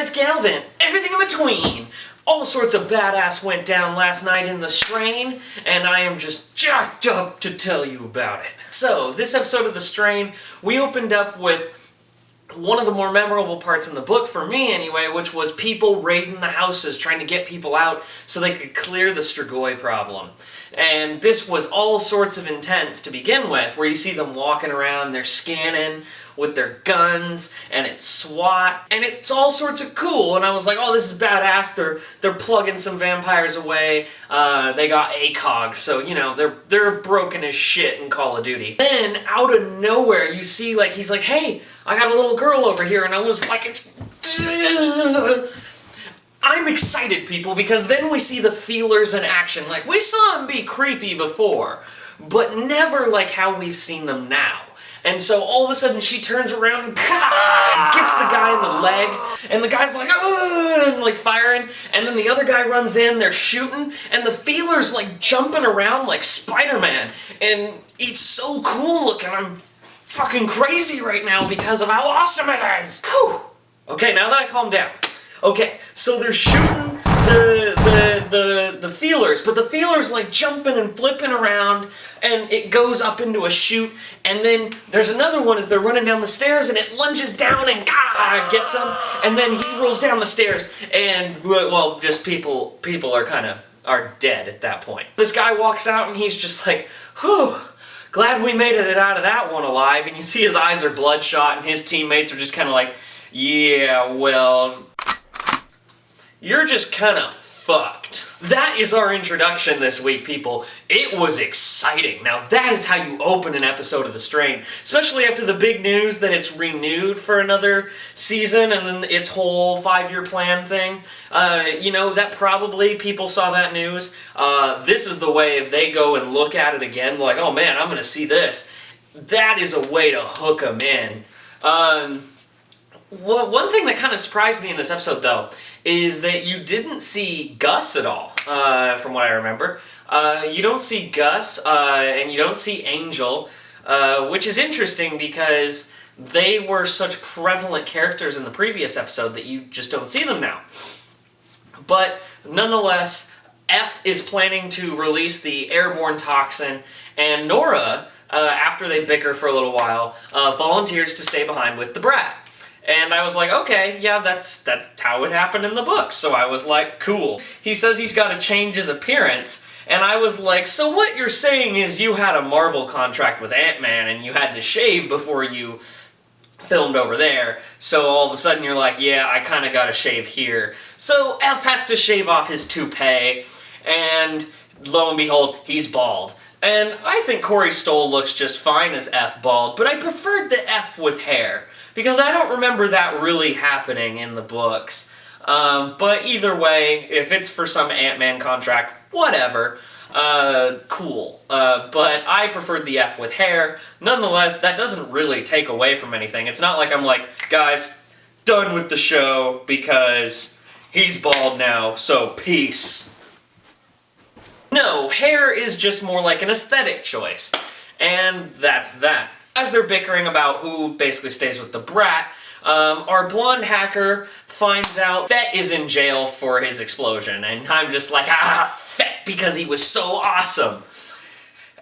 guys, gals, and everything in between. All sorts of badass went down last night in the Strain, and I am just jacked up to tell you about it. So, this episode of The Strain, we opened up with one of the more memorable parts in the book, for me anyway, which was people raiding the houses, trying to get people out so they could clear the Strigoi problem. And this was all sorts of intense to begin with, where you see them walking around, they're scanning with their guns, and it's SWAT, and it's all sorts of cool, and I was like, oh, this is badass, they're plugging some vampires away, they got ACOG, so, you know, they're broken as shit in Call of Duty. Then, out of nowhere, you see, like, he's like, hey, I got a little girl over here, and I was like, I'm excited, people, because then we see the feelers in action. Like, we saw him be creepy before, but never like how we've seen them now. And so all of a sudden she turns around and gets the guy in the leg, and the guy's like, and like firing, and then the other guy runs in, they're shooting, and the feeler's like jumping around like Spider-Man, and it's so cool looking. I'm fucking crazy right now because of how awesome it is. Whew. Okay, now that I calmed down. Okay, so they're shooting the feelers, but the feelers like jumping and flipping around, and it goes up into a chute, and then there's another one as they're running down the stairs, and it lunges down and gets him, and then he rolls down the stairs, and, well, just people are dead at that point. This guy walks out, and he's just like, whew, glad we made it out of that one alive, and you see his eyes are bloodshot, and his teammates are just kind of like, yeah, well, you're just kind of fucked. That is our introduction this week, people. It was exciting. Now that is how you open an episode of The Strain, especially after the big news that it's renewed for another season and then its whole 5-year plan thing. You know, that probably people saw that news. This is the way if they go and look at it again, like, oh man, I'm gonna see this. That is a way to hook them in. Well, one thing that kind of surprised me in this episode, though, is that you didn't see Gus at all, from what I remember. You don't see Gus, and you don't see Angel, which is interesting because they were such prevalent characters in the previous episode that you just don't see them now. But, nonetheless, F is planning to release the airborne toxin, and Nora, after they bicker for a little while, volunteers to stay behind with the brat. And I was like, okay, yeah, that's how it happened in the book. So I was like, cool. He says he's got to change his appearance, and I was like, so what you're saying is you had a Marvel contract with Ant-Man and you had to shave before you filmed over there, so all of a sudden you're like, yeah, I kind of got to shave here. So F has to shave off his toupee, and lo and behold, he's bald. And I think Corey Stoll looks just fine as F bald, but I preferred the F with hair, because I don't remember that really happening in the books. But either way, if it's for some Ant-Man contract, whatever, cool. But I preferred the F with hair. Nonetheless, that doesn't really take away from anything. It's not like I'm like, guys, done with the show because he's bald now, so peace. No, hair is just more like an aesthetic choice. And that's that. As they're bickering about who basically stays with the brat, our blonde hacker finds out Fett is in jail for his explosion, and I'm just like, Fett, because he was so awesome.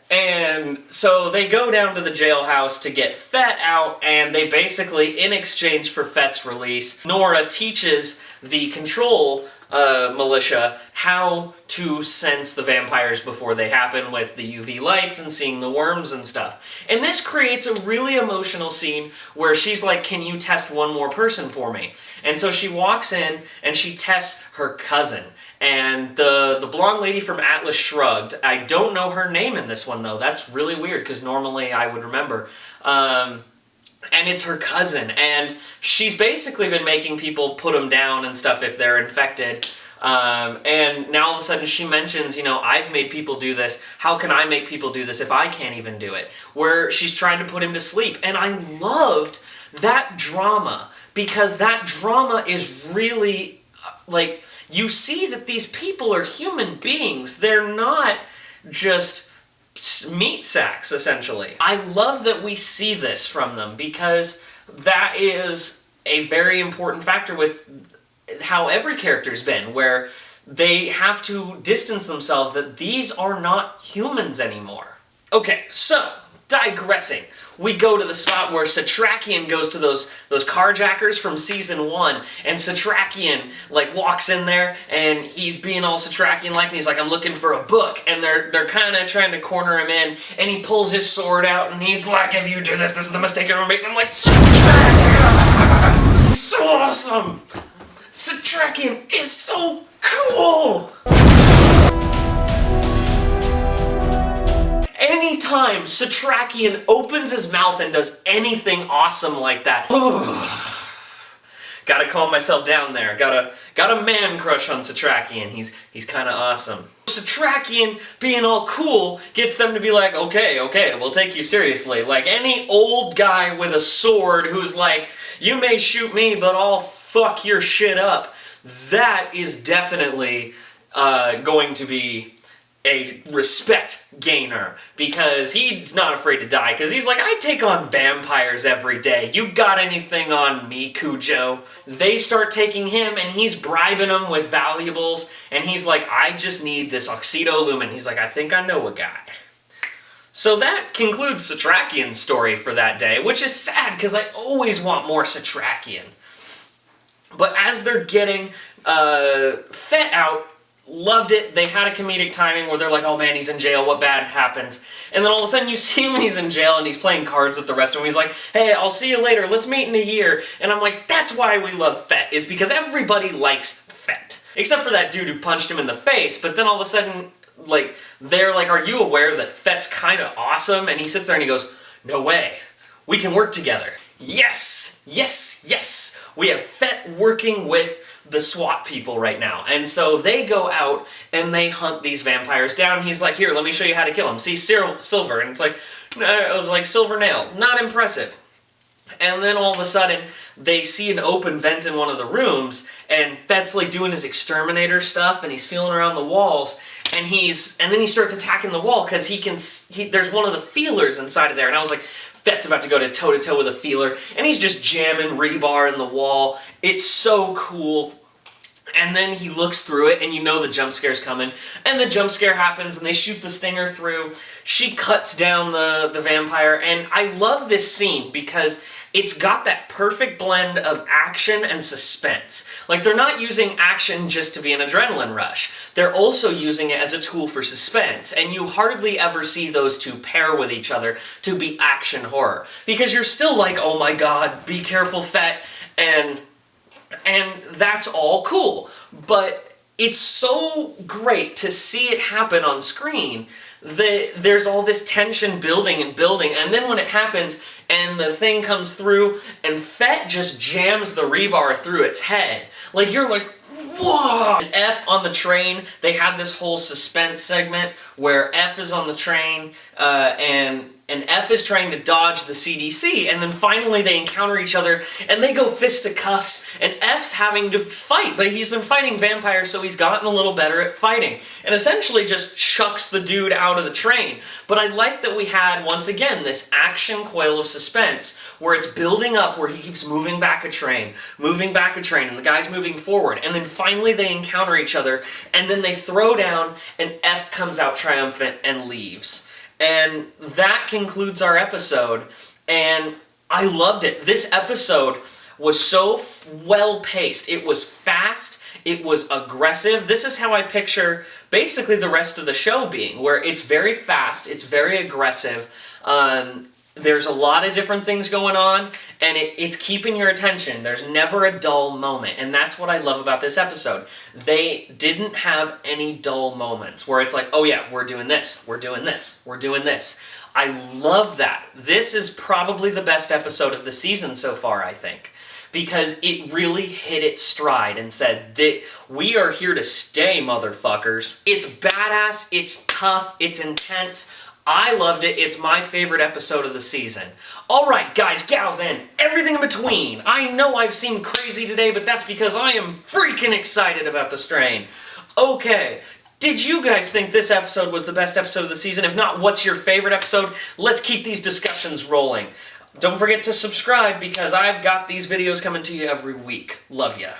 And so they go down to the jailhouse to get Fett out, and they basically, in exchange for Fett's release, Nora teaches the Control militia how to sense the vampires before they happen with the UV lights and seeing the worms and stuff. And this creates a really emotional scene where she's like, can you test one more person for me? And so she walks in and she tests her cousin. And the blonde lady from Atlas Shrugged, I don't know her name in this one though. That's really weird because normally I would remember. And it's her cousin, and she's basically been making people put them down and stuff if they're infected. And now all of a sudden she mentions, you know, I've made people do this. How can I make people do this if I can't even do it? Where she's trying to put him to sleep. And I loved that drama, because that drama is really, like, you see that these people are human beings. They're not just meat sacks, essentially. I love that we see this from them, because that is a very important factor with how every character's been, where they have to distance themselves that these are not humans anymore. Okay, so, digressing. We go to the spot where Satrakian goes to those carjackers from season 1, and Satrakian, like, walks in there, and he's being all Satrakian-like, and he's like, I'm looking for a book, and they're kind of trying to corner him in, and he pulls his sword out, and he's like, if you do this, this is the mistake you're making. I'm like, Satrakian! So awesome! Satrakian is so cool! Anytime Satrakian opens his mouth and does anything awesome like that, gotta calm myself down there. Got a man crush on Satrakian. He's kind of awesome. Satrakian being all cool gets them to be like, okay, we'll take you seriously. Like any old guy with a sword who's like, you may shoot me, but I'll fuck your shit up. That is definitely going to be a respect gainer, because he's not afraid to die, because he's like, I take on vampires every day. You got anything on me, Cujo? They start taking him, and he's bribing them with valuables, and he's like, I just need this oxydolumin. He's like, I think I know a guy. So that concludes Satrakian's story for that day, which is sad, because I always want more Satrakian. But as they're getting Fett out, loved it. They had a comedic timing where they're like, oh man, he's in jail, what bad happens? And then all of a sudden you see him when he's in jail and he's playing cards with the rest of them. He's like, hey, I'll see you later, let's meet in a year. And I'm like, that's why we love Fett, is because everybody likes Fett. Except for that dude who punched him in the face, but then all of a sudden, like, they're like, are you aware that Fett's kind of awesome? And he sits there and he goes, no way, we can work together. Yes, yes, yes. We have Fett working with the SWAT people right now. And so they go out and they hunt these vampires down. He's like, here, let me show you how to kill them. See, silver. And it's like, it was like silver nail. Not impressive. And then all of a sudden, they see an open vent in one of the rooms, and Fett's like doing his exterminator stuff, and he's feeling around the walls, and then he starts attacking the wall, because there's one of the feelers inside of there, and I was like, Fett's about to go to toe-to-toe with a feeler, and he's just jamming rebar in the wall. It's so cool. And then he looks through it, and you know the jump scare's coming. And the jump scare happens, and they shoot the stinger through. She cuts down the vampire, and I love this scene because it's got that perfect blend of action and suspense. Like, they're not using action just to be an adrenaline rush. They're also using it as a tool for suspense, and you hardly ever see those two pair with each other to be action horror. Because you're still like, oh my god, be careful, Fett, and that's all cool. But it's so great to see it happen on screen that there's all this tension building, and then when it happens and the thing comes through and Fett just jams the rebar through its head, like, you're like, whoa! And F on the train, they had this whole suspense segment where F is on the train, and F is trying to dodge the CDC, and then finally they encounter each other, and they go fisticuffs, and F's having to fight, but he's been fighting vampires, so he's gotten a little better at fighting, and essentially just chucks the dude out of the train. But I like that we had, once again, this action coil of suspense, where it's building up, where he keeps moving back a train, and the guy's moving forward, and then finally they encounter each other, and then they throw down, and F comes out triumphant and leaves. And that concludes our episode, and I loved it. This episode was so well-paced. It was fast, it was aggressive. This is how I picture basically the rest of the show being, where it's very fast, it's very aggressive, there's a lot of different things going on, and it's keeping your attention. There's never a dull moment, and that's what I love about this episode. They didn't have any dull moments where it's like, oh yeah, we're doing this, we're doing this, we're doing this. I love that. This is probably the best episode of the season so far, I think, because it really hit its stride and said that we are here to stay, motherfuckers. It's badass, it's tough, it's intense. I loved it. It's my favorite episode of the season. Alright, guys, gals, and everything in between. I know I've seemed crazy today, but that's because I am freaking excited about the strain. Okay, did you guys think this episode was the best episode of the season? If not, what's your favorite episode? Let's keep these discussions rolling. Don't forget to subscribe, because I've got these videos coming to you every week. Love ya.